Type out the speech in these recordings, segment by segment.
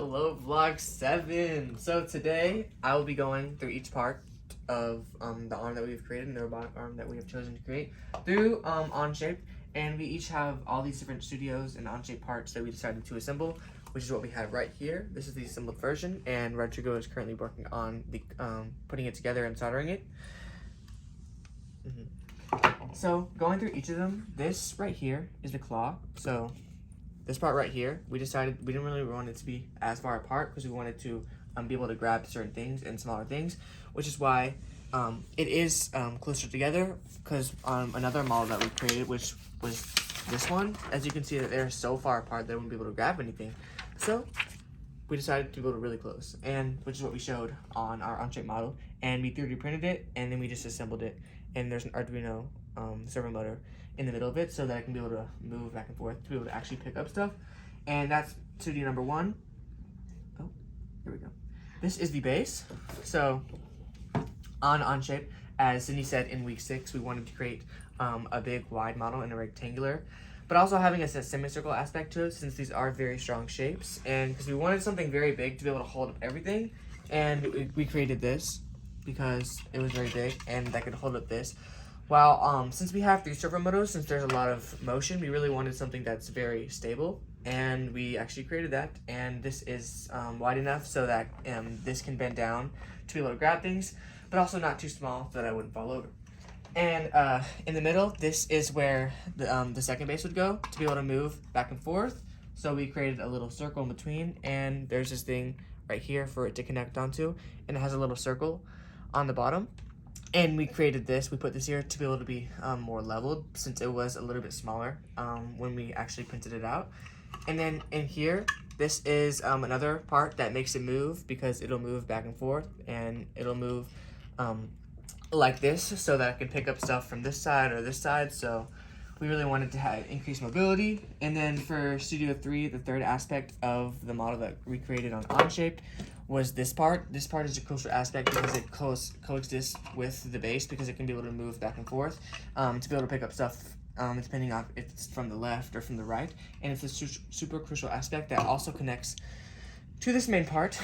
Hello, Vlog 7. So today I will be going through each part of the arm that we've created and the robotic arm that we have chosen to create through Onshape, and we each have all these different studios and Onshape parts that we decided to assemble, which is what we have right here. This is the assembled version, and Rodrigo is currently working on the putting it together and soldering it. So going through each of them, this right here is the claw. So this part right here, we decided we didn't really want it to be as far apart because we wanted to be able to grab certain things and smaller things, which is why it is closer together, because another model that we created, which was this one, as you can see that they're so far apart they wouldn't be able to grab anything. So we decided to go to really close, and which is what we showed on our Onshape model, and we 3D printed it, and then we just assembled it, and there's an Arduino servo motor in the middle of it so that I can be able to move back and forth to be able to actually pick up stuff. And that's studio number 1. Oh, here we go. This is the base. So on Onshape, as Sydney said in week 6, we wanted to create a big wide model and a rectangular, but also having a semicircle aspect to it, since these are very strong shapes, and because we wanted something very big to be able to hold up everything. And we created this because it was very big and that could hold up this. While since we have 3 servo motors, since there's a lot of motion, we really wanted something that's very stable, and we actually created that. And this is wide enough so that this can bend down to be able to grab things, but also not too small so that I wouldn't fall over. And in the middle, this is where the second base would go to be able to move back and forth. So we created a little circle in between, and there's this thing right here for it to connect onto, and it has a little circle on the bottom. And we created this, we put this here to be able to be more leveled, since it was a little bit smaller when we actually printed it out. And then in here, this is another part that makes it move, because it'll move back and forth, and it'll move like this, so that I can pick up stuff from this side or this side. So we really wanted to have increased mobility. And then for Studio 3, the third aspect of the model that we created on Onshape was this part. This part is a crucial aspect because it coexists with the base, because it can be able to move back and forth to be able to pick up stuff depending on if it's from the left or from the right. And it's a super crucial aspect that also connects to this main part.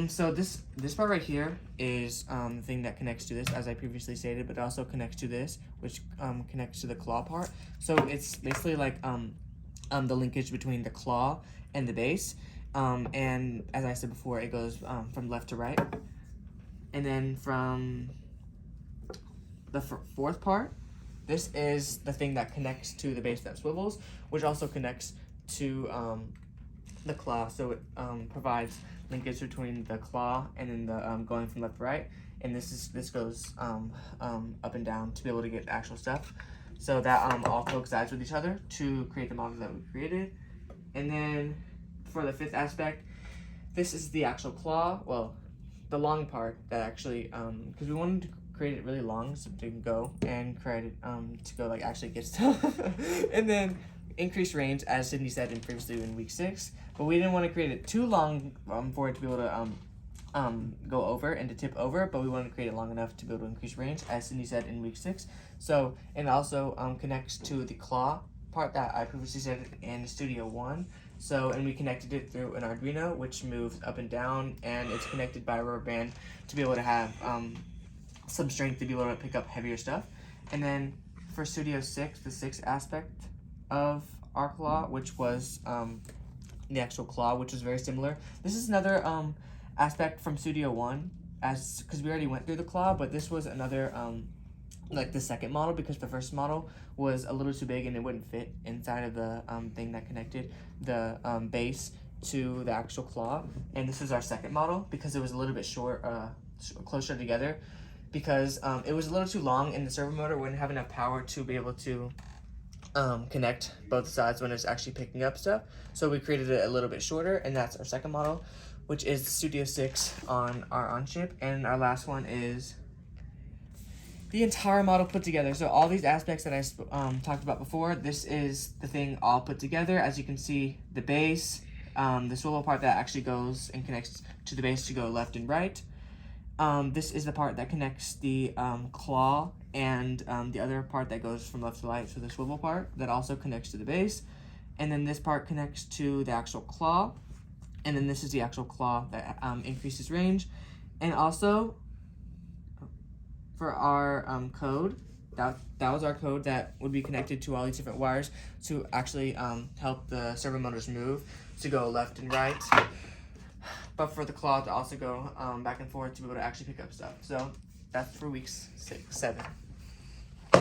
So this part right here is the thing that connects to this, as I previously stated, but it also connects to this, which connects to the claw part. So it's basically like the linkage between the claw and the base. And as I said before, it goes from left to right. And then from the fourth part, this is the thing that connects to the base that swivels, which also connects to the claw. So it provides linkage between the claw and then the going from left to right. And this goes up and down to be able to get actual stuff. So that all coincides with each other to create the model that we created. And then for the 5th aspect, this is the actual claw, well, the long part that actually, because we wanted to create it really long so it can go and create it to go like actually get stuff. And then increased range, as Sydney said previously in week 6, but we didn't want to create it too long for it to be able to go over and to tip over, but we wanted to create it long enough to be able to increase range, as Sydney said in week 6. So, and also connects to the claw part that I previously said in Studio 1. So, and we connected it through an Arduino, which moves up and down, and it's connected by a rubber band to be able to have some strength to be able to pick up heavier stuff. And then for Studio 6, the 6th aspect of our claw, which was the actual claw, which is very similar. This is another aspect from Studio 1, because we already went through the claw, but this was another like the second model, because the first model was a little too big and it wouldn't fit inside of the thing that connected the base to the actual claw. And this is our second model, because it was a little bit short, closer together, because it was a little too long and the servo motor wouldn't have enough power to be able to connect both sides when it's actually picking up stuff. So we created it a little bit shorter, and that's our second model, which is Studio 6 on our Onshape. And our last one is the entire model put together. So all these aspects that I talked about before, this is the thing all put together. As you can see, the base, the swivel part that actually goes and connects to the base to go left and right. This is the part that connects the claw and the other part that goes from left to right, so the swivel part that also connects to the base. And then this part connects to the actual claw. And then this is the actual claw that increases range. And also, for our code, that was our code that would be connected to all these different wires to actually help the servo motors move, to go left and right. But for the claw to also go back and forth to be able to actually pick up stuff. So that's for weeks 7.